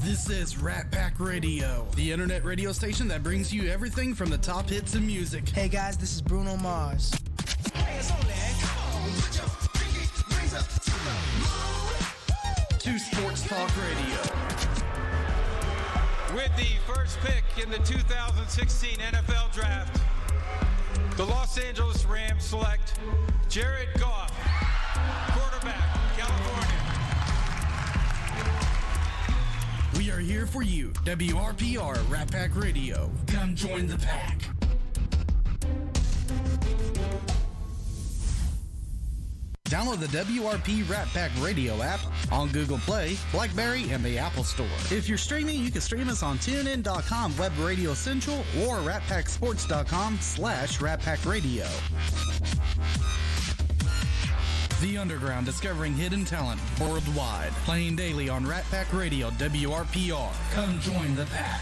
This is Rat Pack Radio, the internet radio station that brings you everything from the top hits in music. Hey guys, this is Bruno Mars. To Sports Talk Radio. With the first pick in the 2016 NFL Draft, the Los Angeles Rams select Jared Goff, quarterback, California. We are here for you, WRPR Rat Pack Radio. Come join the pack. Download the WRP Rat Pack Radio app on Google Play, BlackBerry, and the Apple Store. If you're streaming, you can stream us on TuneIn.com, Web Radio Central, or RatPackSports.com/RatPackRadio. The Underground, discovering hidden talent worldwide. Playing daily on Rat Pack Radio, WRPR. Come join the pack.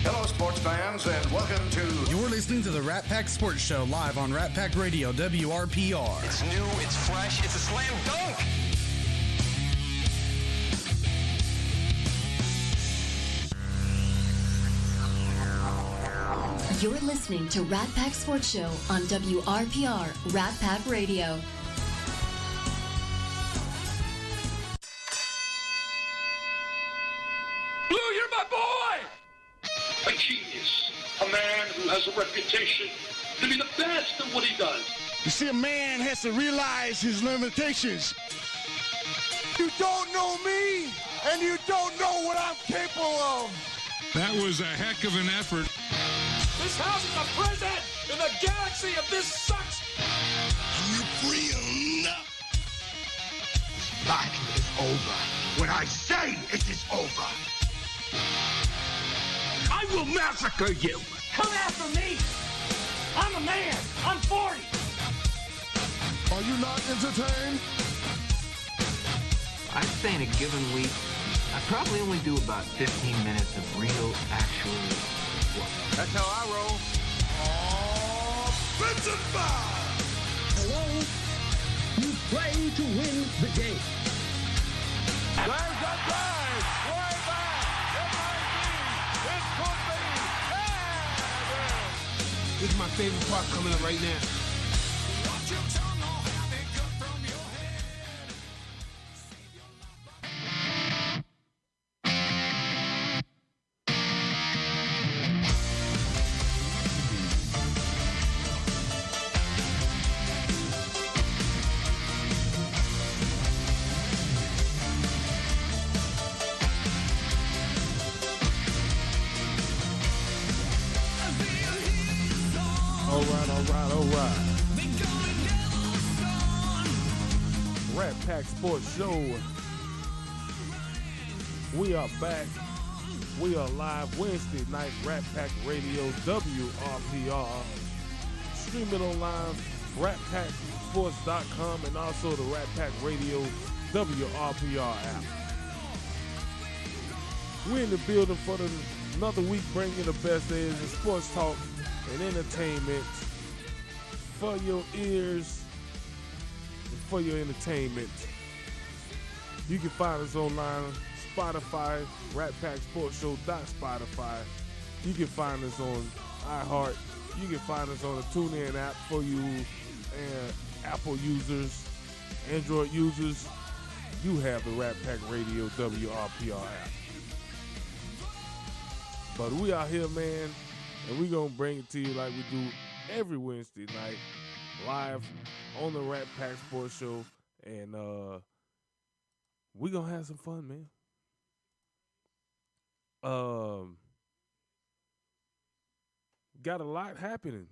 Hello, sports fans, and welcome to... You're listening to the Rat Pack Sports Show live on Rat Pack Radio, WRPR. It's new, it's fresh, it's a slam dunk! You're listening to Rat Pack Sports Show on WRPR Rat Pack Radio. Blue, you're my boy! A genius. A man who has a reputation to be the best at what he does. You see, a man has to realize his limitations. You don't know me, and you don't know what I'm capable of. That was a heck of an effort. This house is a prison, and the galaxy of this sucks. You free enough. This fight is over. When I say it is over, I will massacre you. Come after me. I'm a man. I'm 40. Are you not entertained? I'd say in a given week, I probably only do about 15 minutes of real, actual work. That's how I roll. Offensive foul! Hello? You play to win the game. There's a drive! Way back! It might be! It could be! Yeah! This is my favorite part coming up right now. Alright. Rat Pack Sports Show. We are back. We are live Wednesday night, Rat Pack Radio, WRPR. Streaming online, RatPackSports.com, and also the Rat Pack Radio WRPR app. We're in the building for another week, bringing the best days of sports talk and entertainment for your ears and for your entertainment. You can find us online, Spotify, RatPackSportsShow.Spotify. You can find us on iHeart. You can find us on the TuneIn app for you and Apple users, Android users. You have the Rat Pack Radio WRPR app. But we out here, man, and we're going to bring it to you like we do every Wednesday night, live on the Rat Pack Sports Show. And we're going to have some fun, man. Got a lot happening.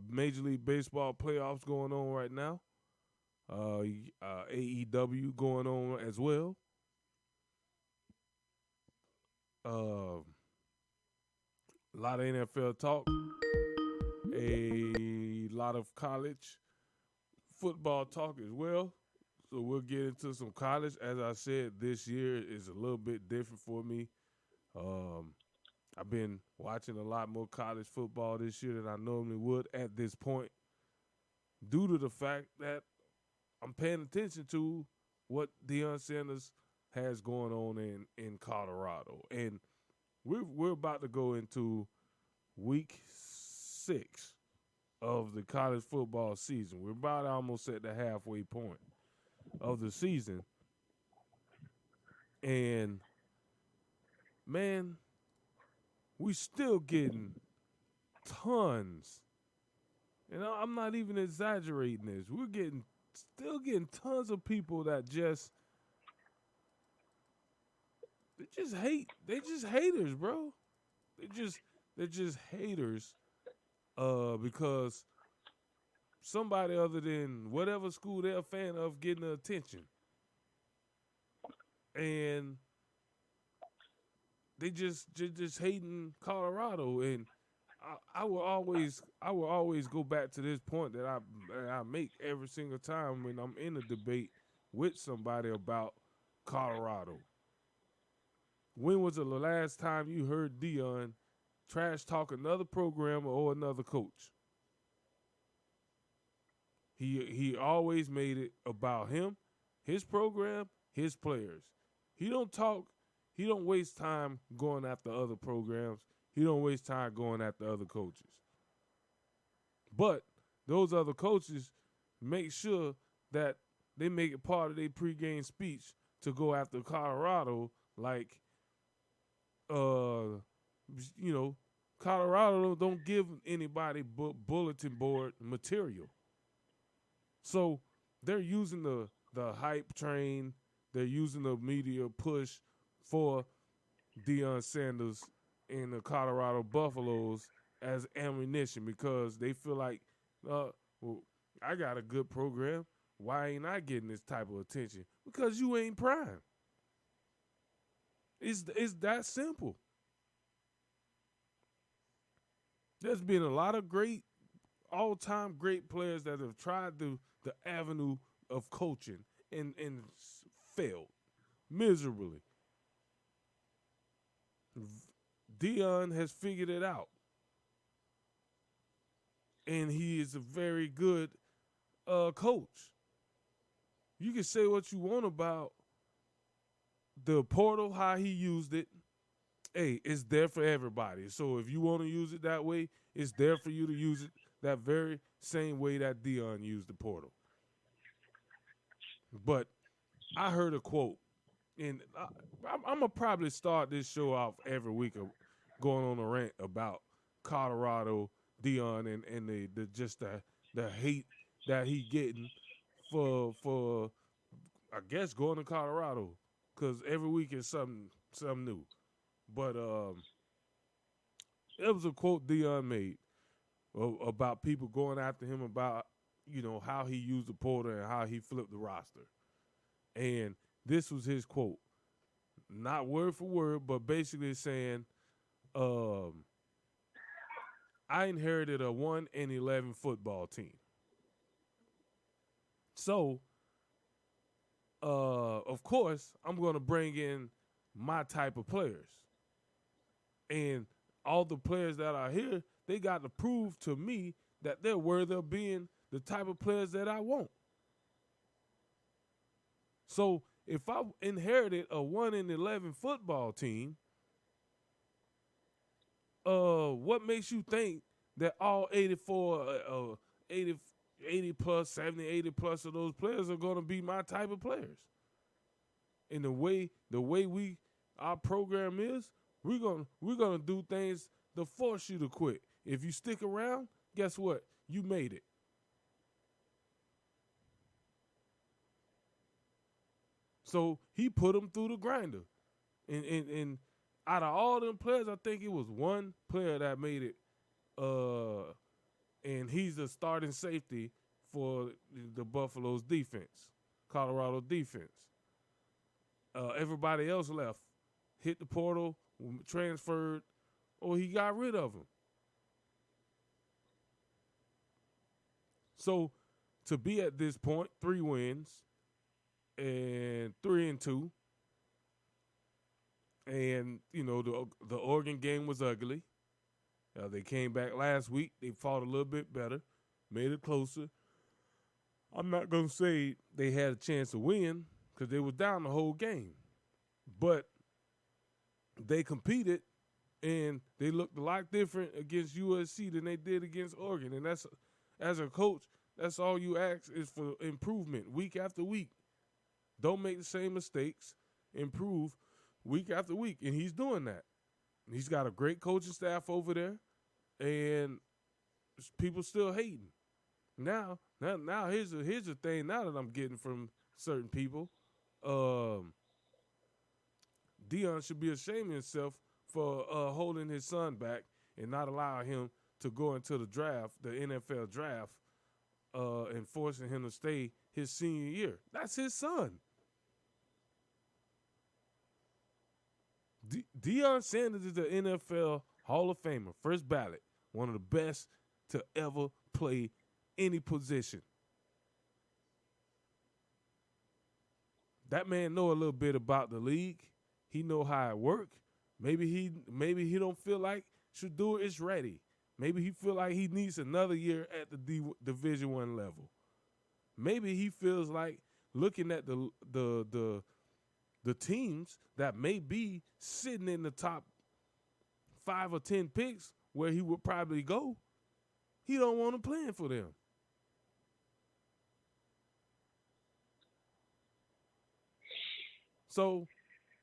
Major League Baseball playoffs going on right now. AEW going on as well. A lot of NFL talk. A lot of college football talk as well. So we'll get into some college. As I said, this year is a little bit different for me. I've been watching a lot more college football this year than I normally would at this point, due to the fact that I'm paying attention to what Deion Sanders has going on in Colorado, and we're about to go into week 6 of the college football season. We're about almost at the halfway point of the season, and man, we still getting tons. And I'm not even exaggerating this. We're still getting tons of people that they just hate. They just haters, bro. They're just haters because somebody other than whatever school they're a fan of getting the attention. And they just hating Colorado, and I will always go back to this point that I make every single time when I'm in a debate with somebody about Colorado. When was the last time you heard Deion trash talk another program or another coach? He always made it about him, his program, his players. He don't waste time going after other programs. He don't waste time going after other coaches. But those other coaches make sure that they make it part of their pregame speech to go after Colorado, like, Colorado don't give anybody bulletin board material. So they're using the hype train. They're using the media push for Deion Sanders and the Colorado Buffaloes as ammunition because they feel like, well, I got a good program. Why ain't I getting this type of attention? Because you ain't prime. It's that simple. There's been a lot of great, all-time great players that have tried the avenue of coaching and failed miserably. Deion has figured it out. And he is a very good coach. You can say what you want about the portal, how he used it. Hey, it's there for everybody. So if you want to use it that way, it's there for you to use it that very same way that Deion used the portal. But I heard a quote, and I'm going to probably start this show off every week of going on a rant about Colorado, Deion, and the hate that he getting for I guess going to Colorado, because every week is something new. But it was a quote Deion made about people going after him about, how he used the portal and how he flipped the roster. And this was his quote. Not word for word, but basically saying, I inherited a 1-11 football team. So, of course, I'm going to bring in my type of players. And all the players that are here, they got to prove to me that they're worthy of being the type of players that I want. So if I inherited a 1-11 football team, what makes you think that all 80 plus, 70, 80 plus of those players are going to be my type of players? And the way our program is, we're gonna do things to force you to quit. If you stick around, guess what? You made it. So he put them through the grinder. And out of all them players, I think it was one player that made it. And he's the starting safety for the Buffalo's defense, Colorado defense. Everybody else left, hit the portal, transferred, or he got rid of him. So to be at this point, 3 wins and 3-2, and the Oregon game was ugly. They came back last week. They fought a little bit better, made it closer. I'm not going to say they had a chance to win because they were down the whole game. But they competed, and they looked a lot different against USC than they did against Oregon. And that's, as a coach, that's all you ask is for improvement week after week. Don't make the same mistakes. Improve week after week. And he's doing that. He's got a great coaching staff over there, and people still hating. Now here's the thing now that I'm getting from certain people. Deion should be ashamed of himself for holding his son back and not allowing him to go into the draft, the NFL draft, and forcing him to stay his senior year. That's his son. Deion Sanders is the NFL Hall of Famer, first ballot, one of the best to ever play any position. That man know a little bit about the league. He know how it work. Maybe he don't feel like Shedeur is ready. Maybe he feel like he needs another year at the Division I level. Maybe he feels like looking at the teams that may be sitting in the top 5 or 10 picks where he would probably go, he don't want to play for them. So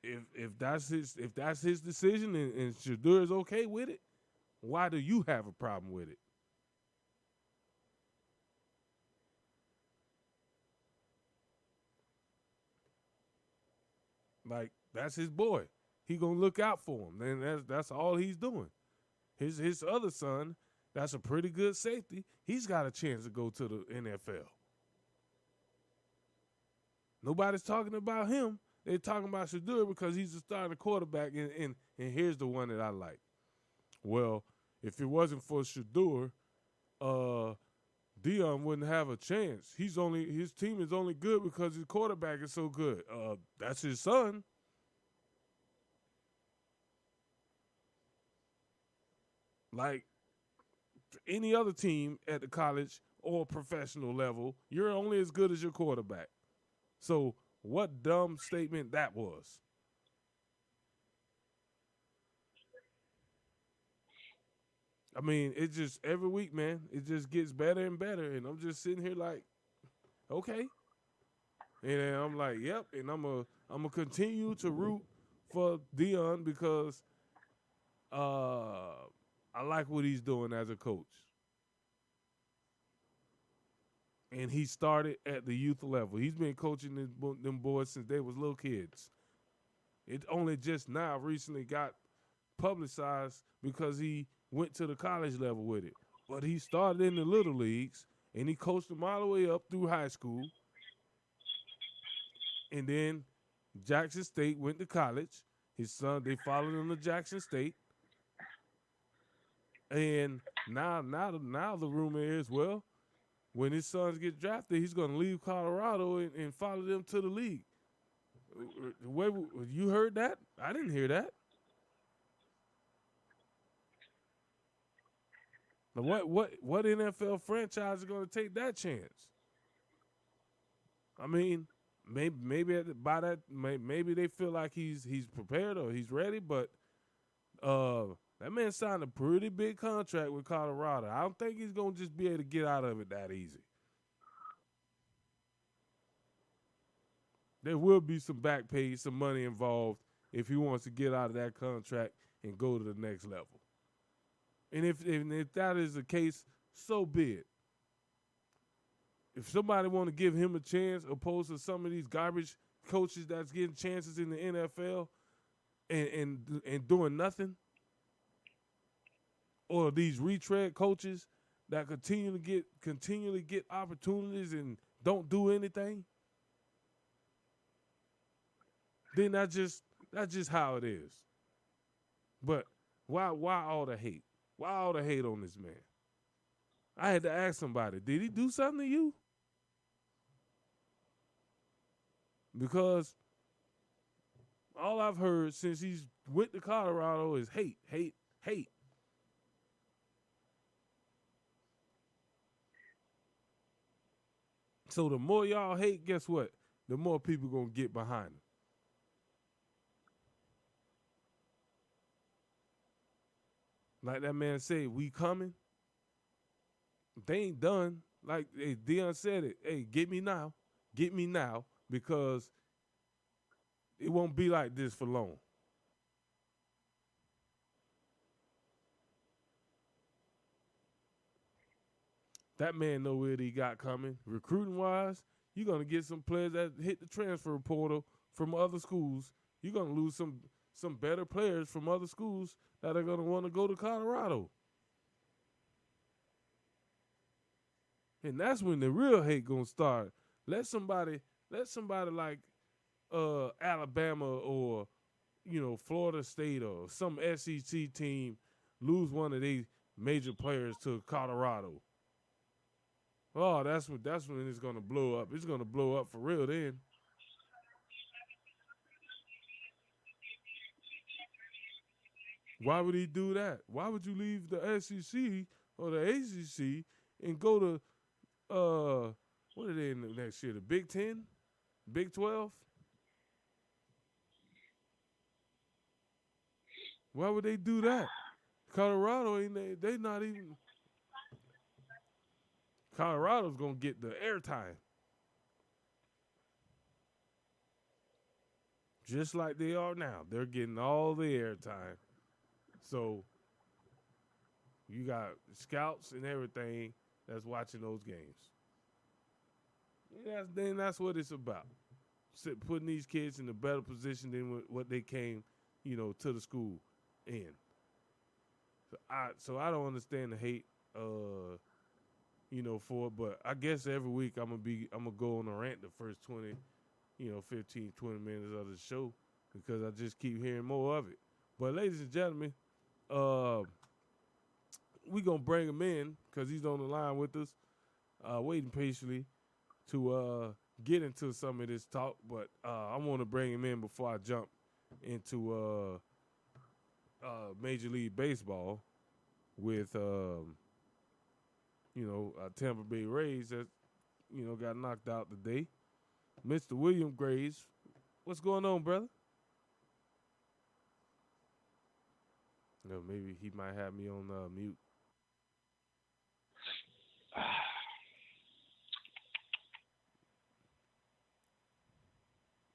if that's his decision and Shedeur is okay with it, why do you have a problem with it? Like, that's his boy. He gonna look out for him. And that's all he's doing. His other son, that's a pretty good safety. He's got a chance to go to the NFL. Nobody's talking about him. They're talking about Shedeur because he's the starting quarterback, and here's the one that I like. Well, if it wasn't for Shedeur, Deion wouldn't have a chance. His team is only good because his quarterback is so good. That's his son. Like any other team at the college or professional level, you're only as good as your quarterback. So what dumb statement that was. I mean, it just, every week, man, it just gets better and better. And I'm just sitting here like, okay. And then I'm like, yep. And I'm gonna continue to root for Deion because I like what he's doing as a coach. And he started at the youth level. He's been coaching them boys since they was little kids. It only just now recently got publicized because he went to the college level with it. But he started in the little leagues, and he coached them all the way up through high school. And then Jackson State went to college. His son, they followed him to Jackson State. And now the rumor is, well, when his sons get drafted, he's going to leave Colorado and follow them to the league. You heard that? I didn't hear that. What NFL franchise is going to take that chance? I mean, maybe they feel like he's prepared or he's ready, but that man signed a pretty big contract with Colorado. I don't think he's going to just be able to get out of it that easy. There will be some back pay, some money involved if he wants to get out of that contract and go to the next level. And if that is the case, so be it. If somebody want to give him a chance opposed to some of these garbage coaches that's getting chances in the NFL and doing nothing, or these retread coaches that continually get opportunities and don't do anything, then that's just how it is. But why all the hate? Why all the hate on this man? I had to ask somebody, did he do something to you? Because all I've heard since he's went to Colorado is hate, hate, hate. So the more y'all hate, guess what? The more people gonna get behind him. Like that man said, we coming. They ain't done. Like hey, Deion said it. Hey, get me now, because it won't be like this for long. That man know what he got coming. Recruiting wise, you're gonna get some players that hit the transfer portal from other schools. You're gonna lose some better players from other schools that are gonna want to go to Colorado. And that's when the real hate gonna start. Let somebody like Alabama or Florida State or some SEC team lose one of these major players to Colorado. Oh, that's when it's gonna blow up. It's gonna blow up for real then. Why would he do that? Why would you leave the SEC or the ACC and go to what are they in the next year? The Big 10? Big 12? Why would they do that? Colorado ain't they not even. Colorado's gonna get the airtime. Just like they are now. They're getting all the airtime. So you got scouts and everything that's watching those games. That's what it's about. Putting these kids in a better position than what they came, to the school in. So I don't understand the hate, for it. But I guess every week I'm gonna go on a rant the first 20, 15, 20 minutes of the show because I just keep hearing more of it. But ladies and gentlemen, we gonna bring him in because he's on the line with us, waiting patiently to get into some of this talk. But I want to bring him in before I jump into Major League Baseball with Tampa Bay Rays that got knocked out today. Mr. William Graves, what's going on, brother? No, maybe he might have me on mute.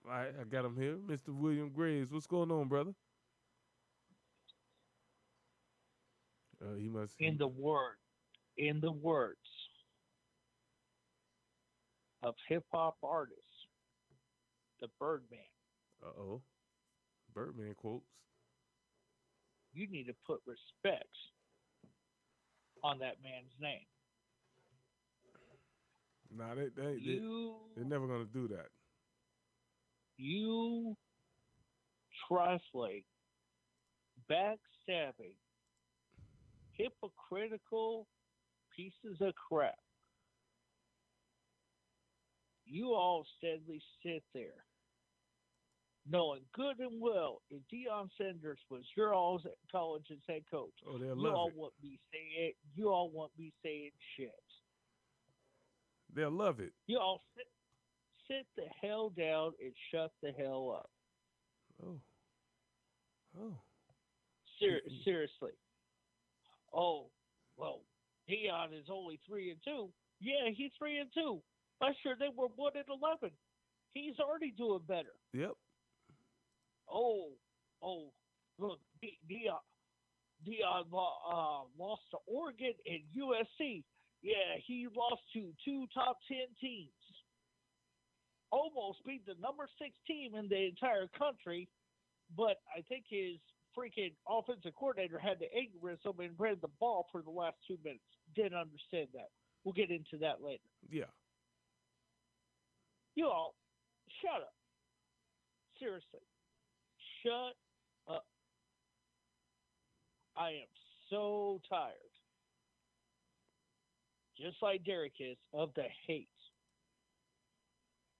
All right, I got him here. Mr. William Graves, what's going on, brother? He must. In the words of hip hop artist, the Birdman. Uh-oh. Birdman quotes. You need to put respect on that man's name. Nah, they're never gonna do that. You trifling, backstabbing, hypocritical pieces of crap. You all steadily sit there knowing good and well if Deion Sanders was your all's college's head coach, you all won't be saying shit. They'll love it. You all sit the hell down and shut the hell up. Oh. Seriously. Oh, well, Deion is only 3-2. Yeah, he's 3-2. Last year they were 1-11. He's already doing better. Yep. Oh, look, Deion lost to Oregon and USC. Yeah, he lost to 2 top 10 teams. Almost beat the number 6 team in the entire country, but I think his freaking offensive coordinator had the aneurysm and ran the ball for the last 2 minutes. Didn't understand that. We'll get into that later. Yeah. You all, shut up. Seriously. Shut up. I am so tired, just like Derek is, of the hate.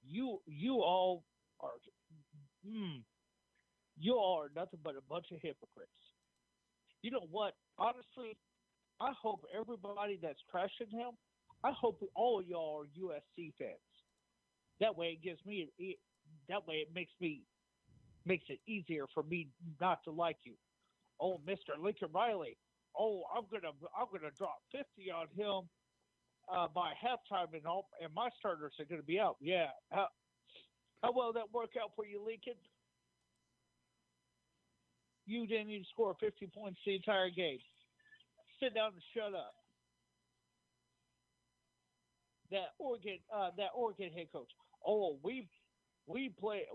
You all are nothing but a bunch of hypocrites. You know what? Honestly, I hope everybody that's trashing him, I hope all of y'all are USC fans. That way it makes it easier for me not to like you. Oh, Mr. Lincoln Riley. Oh, I'm gonna drop 50 on him by halftime, and my starters are gonna be out. Yeah. How well that work out for you, Lincoln? You didn't even score 50 points the entire game. Sit down and shut up. That Oregon head coach. Oh, we play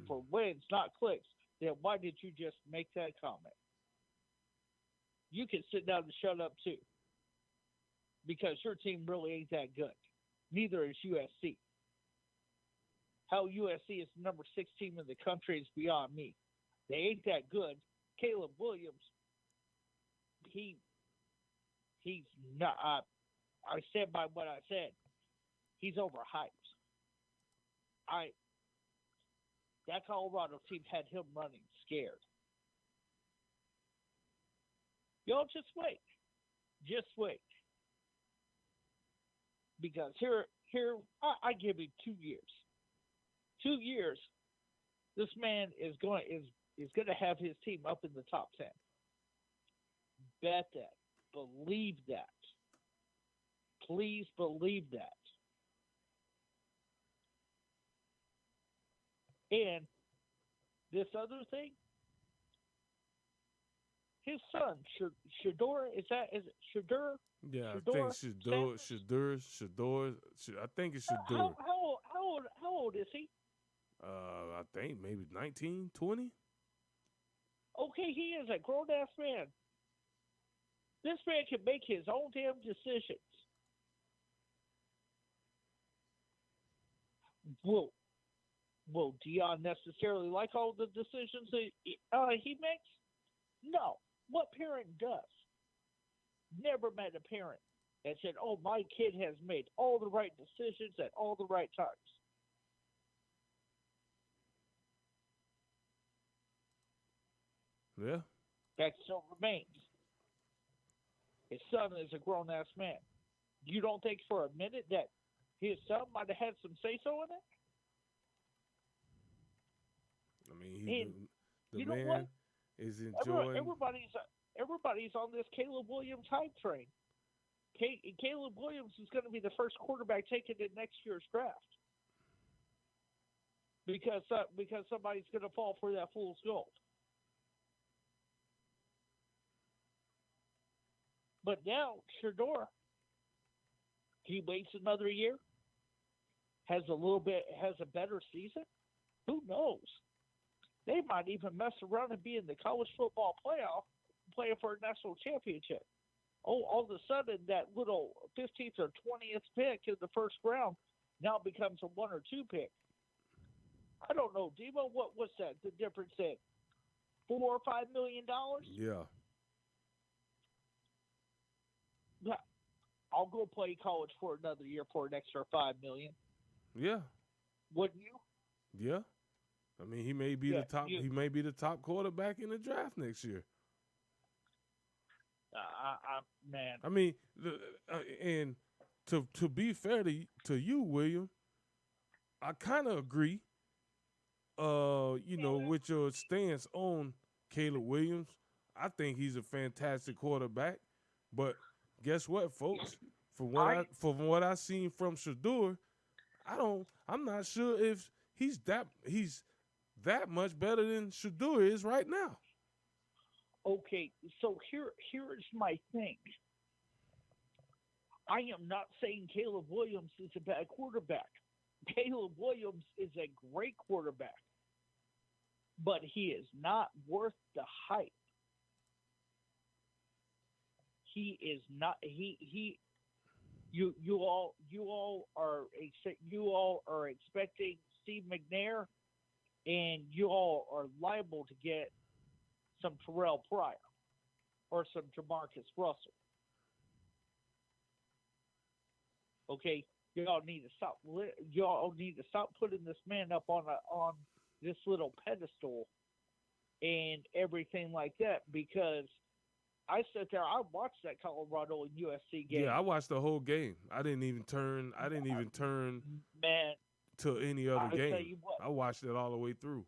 for wins, not clicks. Then why did you just make that comment? You can sit down and shut up too, because your team really ain't that good. Neither is USC. How USC is the number 6 team in the country is beyond me. They ain't that good. Caleb Williams, he's not. I stand by what I said. He's overhyped. That Colorado team had him running scared. Y'all just wait. Just wait. Because here I give him 2 years. 2 years, this man is going to have his team up in the top 10. Bet that. Believe that. Please believe that. And this other thing, his son, Shedeur, is it Shedeur? Yeah, I think Shedeur. I think it's Shedeur. How old is he? I think maybe 19, 20. Okay, he is a grown-ass man. This man can make his own damn decisions. Will Deion necessarily like all the decisions that he makes? No. What parent does? Never met a parent that said, oh, my kid has made all the right decisions at all the right times. Yeah. That still remains. His son is a grown-ass man. You don't think for a minute that his son might have had some say-so in it? I mean, the man what? is enjoying. Everybody's on this Caleb Williams hype train. Caleb Williams is going to be the first quarterback taken in next year's draft because somebody's going to fall for that fool's gold. But now Shedeur, he waits another year, has a better season. Who knows? They might even mess around and be in the college football playoff, playing for a national championship. Oh, all of a sudden, that little 15th or 20th pick in the first round now becomes a 1 or 2 pick. I don't know, Debo. What's that? The difference in $4 or $5 million? Yeah. I'll go play college for another year for an extra $5 million. Yeah. Wouldn't you? Yeah. I mean, he may be the top. He may be the top quarterback in the draft next year. Man. I mean, and to be fair to you, William, I kind of agree. With your stance on Caleb Williams, I think he's a fantastic quarterback. But guess what, folks? From what I seen from Shedeur, I'm not sure if he's that much better than Shedeur is right now. Okay, so here's my thing. I am not saying Caleb Williams is a bad quarterback. Caleb Williams is a great quarterback, but he is not worth the hype. He is not. You all are expecting Steve McNair, and you all are liable to get some Terrell Pryor or some Jamarcus Russell. Okay, y'all need to stop. Y'all need to stop putting this man up on this little pedestal and everything like that, because I sat there. I watched that Colorado and USC game. Yeah, I watched the whole game. I didn't even turn to any other game. Tell you what, I watched it all the way through.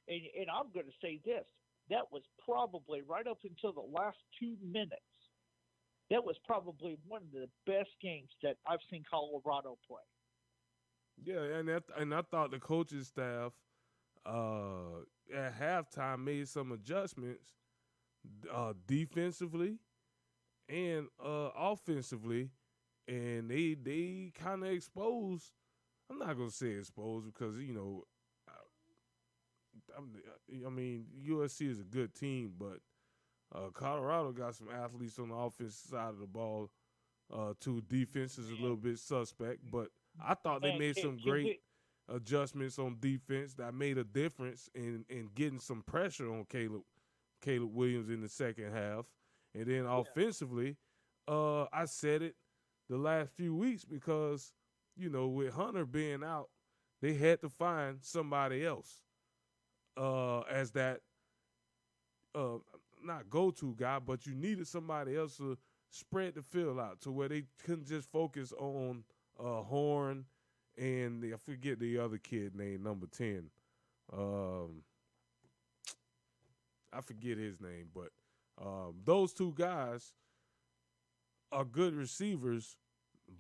And I'm going to say this. That was probably right up until the last 2 minutes. That was probably one of the best games that I've seen Colorado play. Yeah, and I thought the coaching staff at halftime made some adjustments defensively and offensively, and they kind of exposed. I'm not gonna say exposed because I mean USC is a good team, but Colorado got some athletes on the offensive side of the ball. Defense is a little bit suspect, but I thought they made some great adjustments on defense that made a difference in getting some pressure on Caleb Williams in the second half. And then offensively, I said it the last few weeks because, with Hunter being out, they had to find somebody else as that not go-to guy, but you needed somebody else to spread the field out to where they couldn't just focus on Horn and I forget the other kid named number 10. I forget his name, but those two guys are good receivers,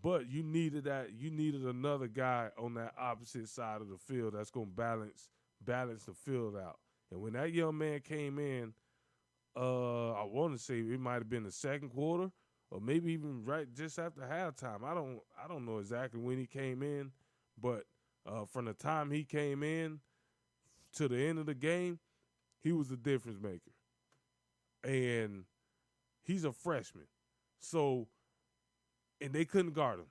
but you needed another guy on that opposite side of the field that's going to balance the field out. And when that young man came in, I want to say it might have been the second quarter or maybe even right just after halftime. I don't know exactly when he came in, but from the time he came in to the end of the game, he was a difference maker. And he's a freshman. So, and they couldn't guard him.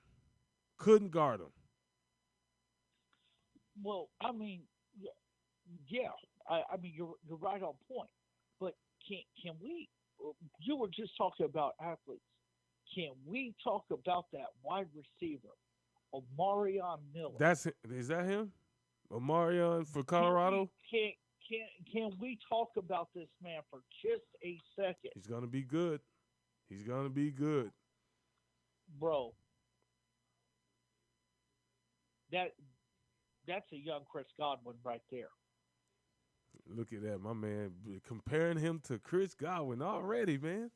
Well, I mean, yeah. I mean, you're right on point. But can we? You were just talking about athletes. Can we talk about that wide receiver, Omarion Miller? Is that him? Omarion for Colorado? Can we talk about this man for just a second? He's gonna be good. Bro. That's a young Chris Godwin right there. Look at that, my man, comparing him to Chris Godwin already, man.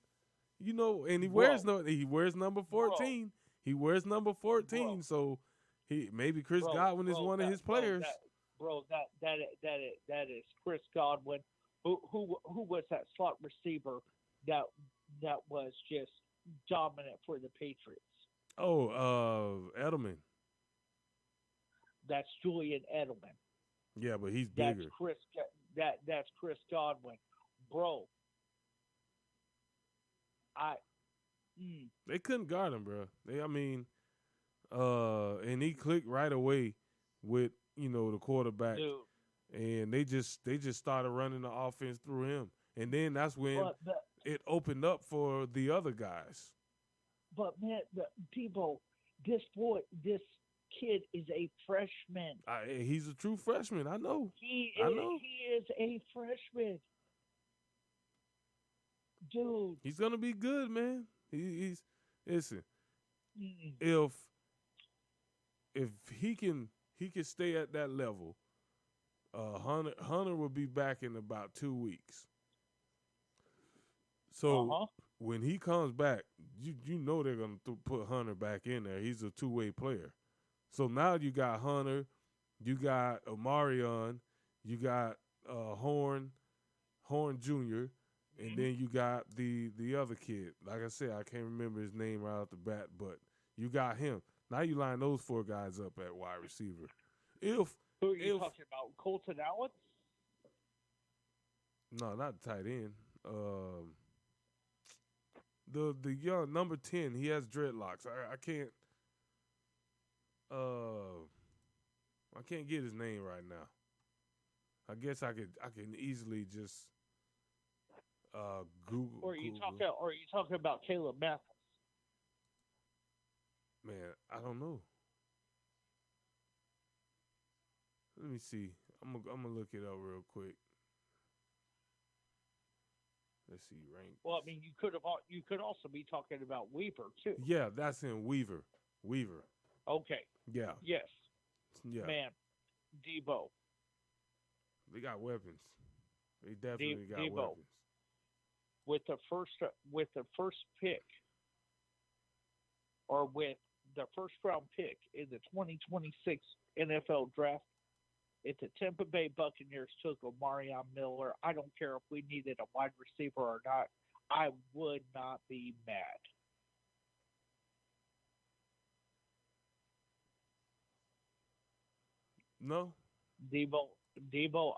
And he wears number 14. Bro. He wears number 14, bro. So maybe Chris Godwin is one of his players. That is Chris Godwin. Who was that slot receiver that was just dominant for the Patriots? Oh, Edelman. That's Julian Edelman. Yeah, but he's bigger. That's Chris Godwin, bro. They couldn't guard him, bro. And he clicked right away with the quarterback, dude. And they just started running the offense through him, and then that's when it opened up for the other guys. But man, this kid is a freshman. He's a true freshman. I know. He is a freshman, dude. He's gonna be good, man. He's listen. Mm-hmm. If he can stay at that level, Hunter will be back in about 2 weeks. So when he comes back, you know they're gonna put Hunter back in there. He's a two-way player. So now you got Hunter, you got Omarion, you got Horn Jr., and then you got the other kid. Like I said, I can't remember his name right off the bat, but you got him. Now you line those four guys up at wide receiver. Who are you talking about? Colton Allen? No, not the tight end. The young number 10, he has dreadlocks. I can't get his name right now. I guess I can easily just Google. Or are you talking about Caleb Mathis? Man, I don't know. Let me see. I'm gonna look it up real quick. Let's see, rank. Well, I mean, you could also be talking about Weaver too. Yeah, that's him, Weaver. Okay. Yeah. Yes. man, Debo. They got weapons. They definitely got weapons. With the first pick, or with the first round pick in the 2026 NFL draft, if the Tampa Bay Buccaneers took Omarion Miller, I don't care if we needed a wide receiver or not, I would not be mad. No. Debo,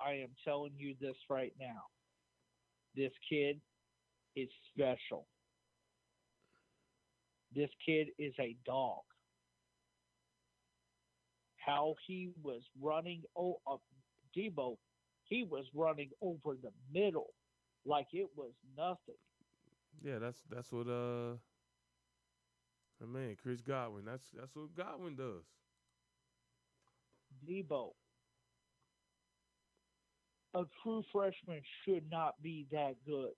I am telling you this right now. This kid is special. This kid is a dog. How he was running, Debo, he was running over the middle like it was nothing. Yeah, that's what man, Chris Godwin. That's what Godwin does. Debo, a true freshman should not be that good.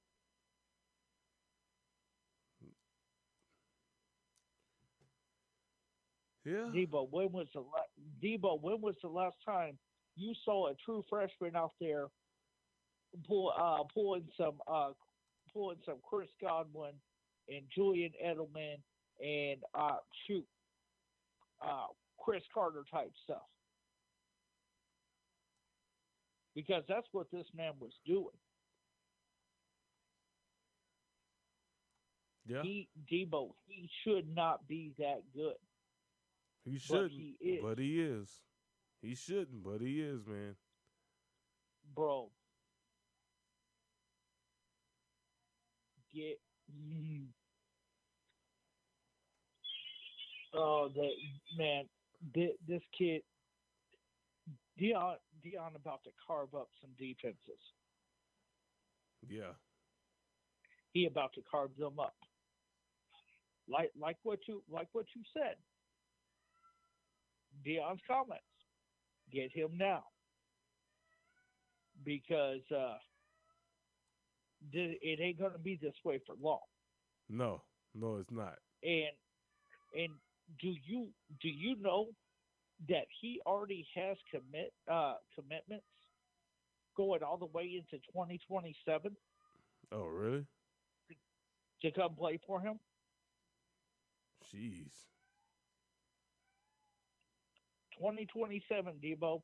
Yeah. Debo, when was the last time you saw a true freshman out there pulling some Chris Godwin and Julian Edelman and Chris Carter type stuff? Because that's what this man was doing. Yeah. Debo, he should not be that good. He shouldn't, but he is. He shouldn't, but he is, man. Bro. This kid, Dion about to carve up some defenses. Yeah. He about to carve them up. Like what you said. Dion's comments. Get him now. Because it ain't going to be this way for long. No, it's not. And do you know that he already has commitments going all the way into 2027? Oh, really? To come play for him? Jeez. 2027, Debo.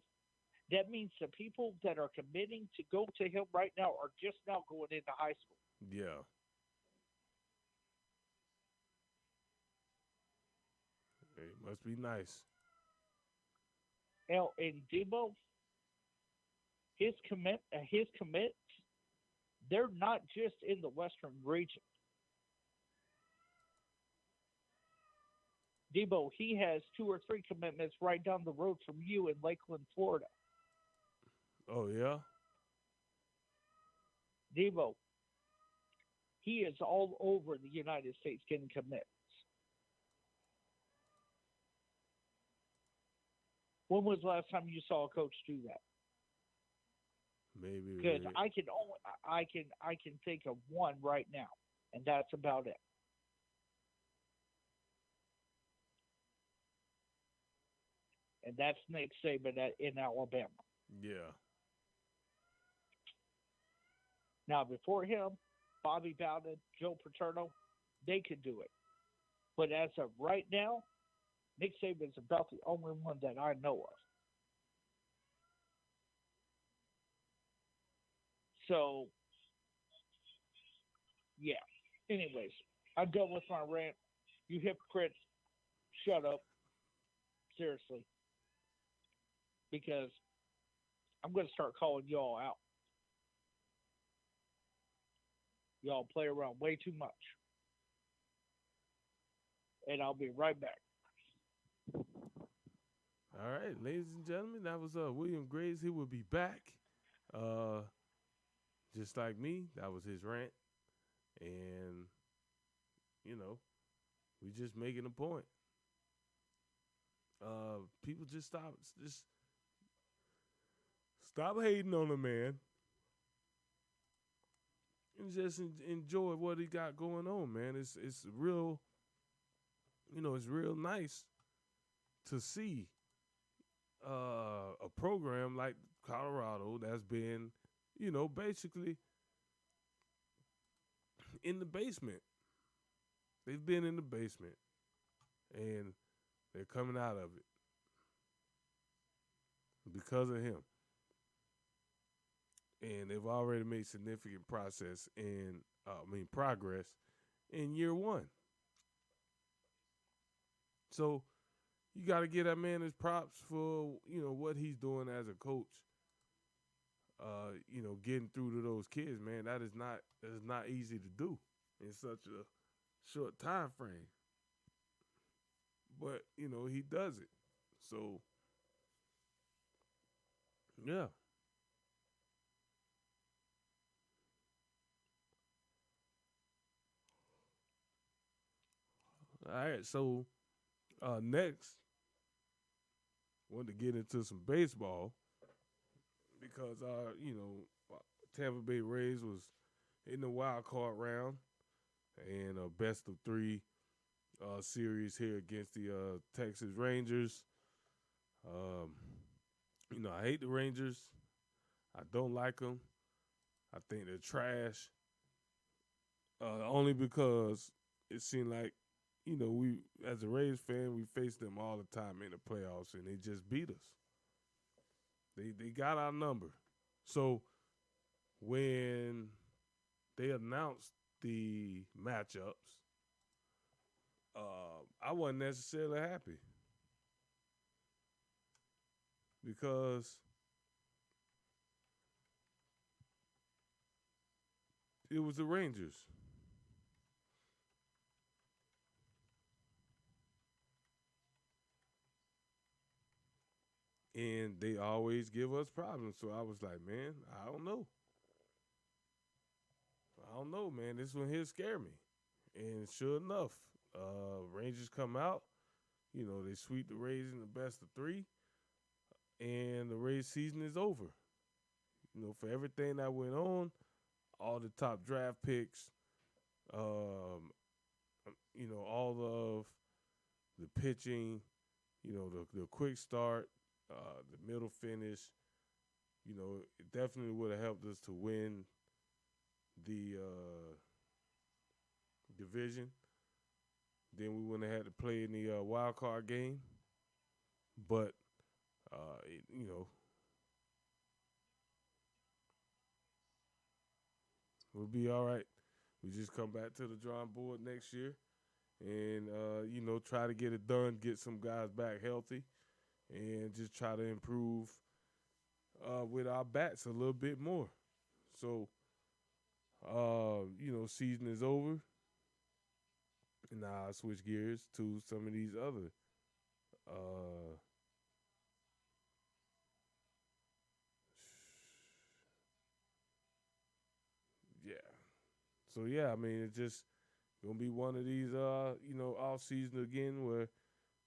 That means the people that are committing to go to him right now are just now going into high school. Yeah. It must be nice. And Debo, his commits, they're not just in the Western region. Debo, he has 2 or 3 commitments right down the road from you in Lakeland, Florida. Oh, yeah? Debo, he is all over the United States getting commits. When was the last time you saw a coach do that? Maybe. Because I can think of one right now, and that's about it. And that's Nick Saban in Alabama. Yeah. Now, before him, Bobby Bowden, Joe Paterno, they could do it. But as of right now, Nick Saban's about the only one that I know of. So, yeah. Anyways, I'm done with my rant. You hypocrites, shut up. Seriously. Because I'm going to start calling y'all out. Y'all play around way too much. And I'll be right back. All right, ladies and gentlemen, that was William Graves. He will be back. Just like me, that was his rant. And, we just making a point. People just stop hating on the man and just enjoy what he got going on, man. It's real, it's real nice to see a program like Colorado that's been, basically in the basement. They've been in the basement, and they're coming out of it because of him. And they've already made significant progress in year one. So you got to give that man his props for, what he's doing as a coach. Getting through to those kids, man, that is not easy to do in such a short time frame. But, he does it. So, yeah. All right, so next, wanted to get into some baseball because Tampa Bay Rays was in the wild card round and a best of three series here against the Texas Rangers. I hate the Rangers. I don't like them. I think they're trash. Only because it seemed like, we as a Rays fan, we face them all the time in the playoffs, and they just beat us. They got our number. So when they announced the matchups, I wasn't necessarily happy because it was the Rangers. And they always give us problems. So I was like, man, I don't know. Man. This one here scared me. And sure enough, Rangers come out. They sweep the Rays in the best of three. And the Rays season is over. For everything that went on, all the top draft picks, all of the pitching, the quick start, the middle finish, it definitely would have helped us to win the division. Then we wouldn't have had to play in the wild card game. But, we'll be all right. We just come back to the drawing board next year and, try to get it done, get some guys back healthy, and just try to improve with our bats a little bit more. So, season is over. And now I switch gears to some of these other yeah. So, yeah, it's just going to be one of these, off season again where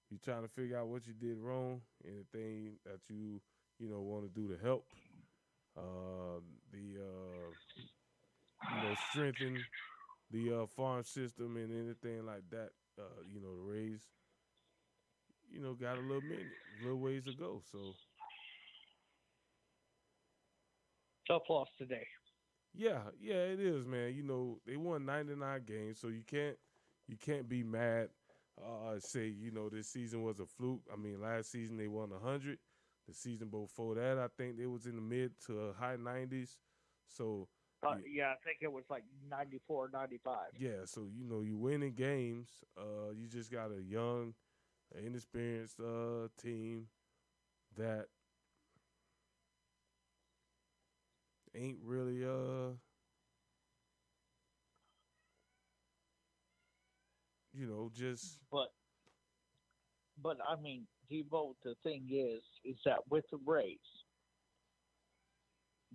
you're trying to figure out what you did wrong and the thing that you want to do to help strengthen the farm system and anything like that. The Rays, got a little ways to go. So tough loss today. Yeah, it is, man. They won 99 games, so you can't be mad. Say, this season was a fluke. Last season they won 100. The season before that, I think they was in the mid to high 90s. So, I think it was like 94, 95. Yeah, so, you winning games. You just got a young, inexperienced team that ain't really just. But Debo, the thing is that with the Rays,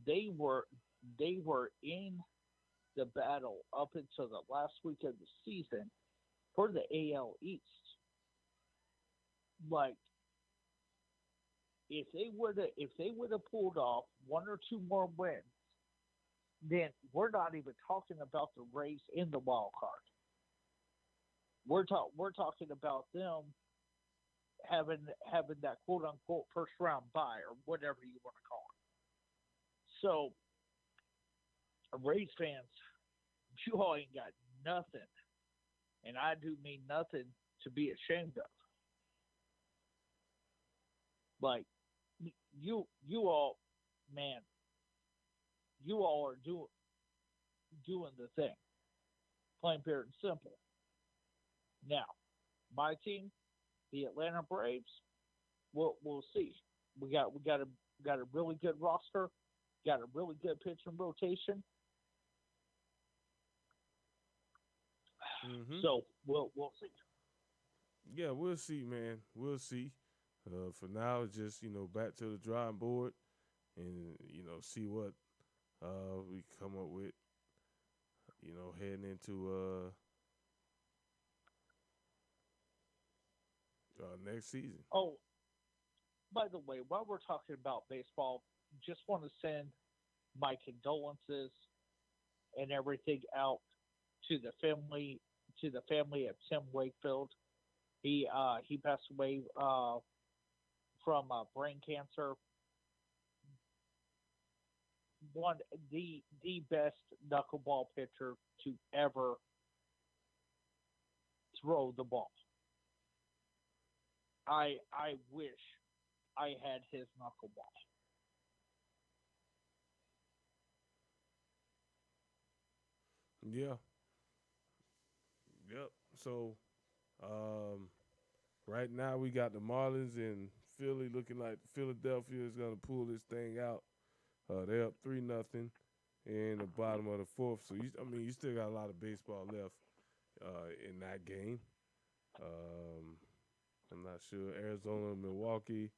they were in the battle up until the last week of the season for the AL East. Like, if they would have pulled off one or two more wins, then we're not even talking about the Rays in the wild card. We're talking about them having that quote unquote first round bye or whatever you want to call it. So, Rays fans, you all ain't got nothing, and I do mean nothing, to be ashamed of. Like, you all, man, you all are doing the thing, plain, pure, and simple. Now, my team, the Atlanta Braves, we'll see. We got a really good roster, got a really good pitching rotation. Mm-hmm. So we'll see. Yeah, we'll see, man. We'll see. For now, it's just, back to the drawing board and, see what we come up with, heading into next season. Oh, by the way, while we're talking about baseball, just want to send my condolences and everything out to the family of Tim Wakefield. He passed away from brain cancer. The best knuckleball pitcher to ever throw the ball. I wish I had his knuckleball. Yeah. Yep. So, right now we got the Marlins and Philly looking like Philadelphia is going to pull this thing out. They're up 3-0 in the bottom of the fourth. So, you still got a lot of baseball left in that game. I'm not sure. Arizona, Milwaukee.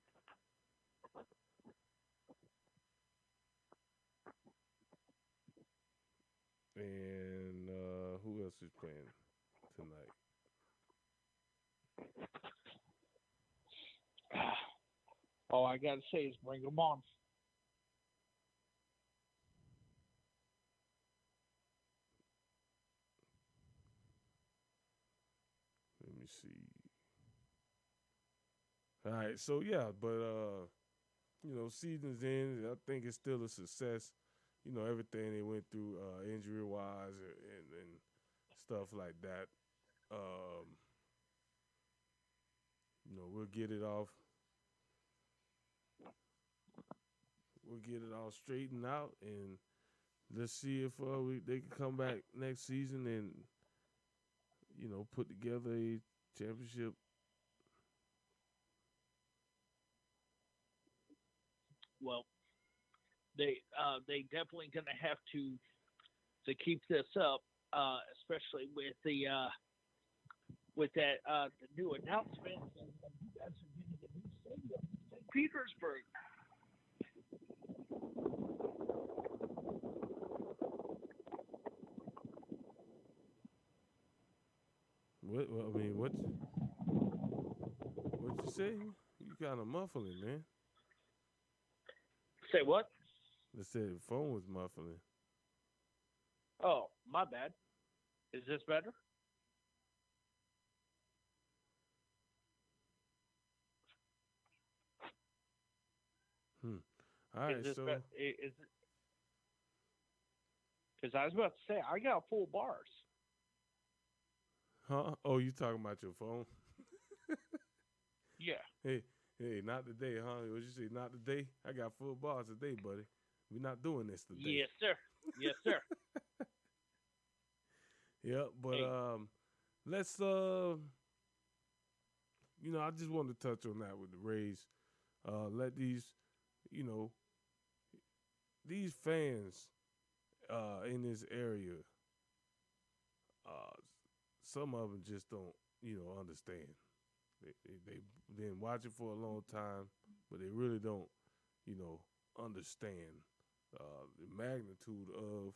And who else is playing tonight? All I got to say is bring them on. Let me see. All right, so yeah, but season's in. I think it's still a success. Everything they went through injury-wise and stuff like that. We'll get it off. We'll get it all straightened out, and let's see if they can come back next season and, put together a championship. Well, they definitely going to have to keep this up, especially with the new announcement. And you guys are getting a new stadium in St. Petersburg. What'd you say? You kind of muffling, man. Say what? They said the phone was muffling. Oh, my bad. Is this better? All right, so because I was about to say I got full bars. Huh? Oh, you talking about your phone? Yeah. Hey, not today, huh? What you say? Not today? I got full bars today, buddy. We're not doing this today. Yes, sir. Yes, sir. Yeah, but let's I just wanted to touch on that with the Rays. Let these, these fans in this area, some of them just don't, understand. They've been watching for a long time, but they really don't, understand the magnitude of,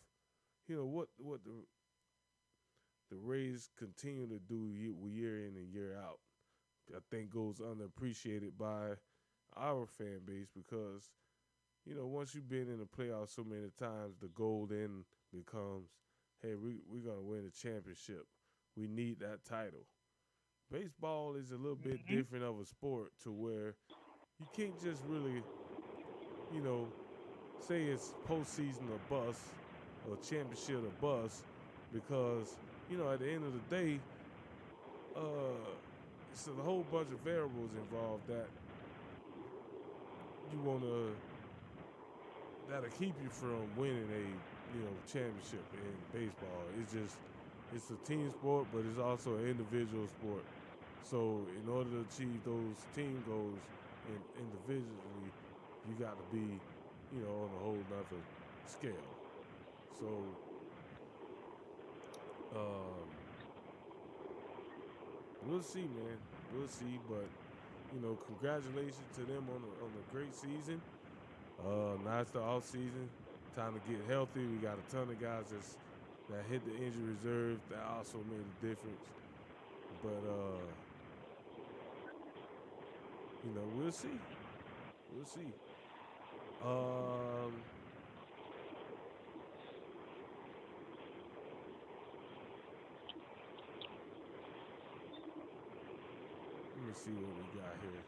what the Rays continue to do year in and year out. I think goes underappreciated by our fan base because, once you've been in the playoffs so many times, the goal then becomes, hey, we're going to win a championship. We need that title. baseball is a little bit different of a sport to where you can't just really, say it's postseason or bust or championship or bust because, at the end of the day, it's a whole bunch of variables involved that that'll keep you from winning a, championship in baseball. It's a team sport, but it's also an individual sport. So in order to achieve those team goals individually, you got to be, on a whole nother scale. So, we'll see, man. We'll see, but congratulations to them on a great season. Now it's the off season, time to get healthy. We got a ton of guys that hit the injury reserve that also made a difference. But we'll see. We'll see. Let me see what we got here.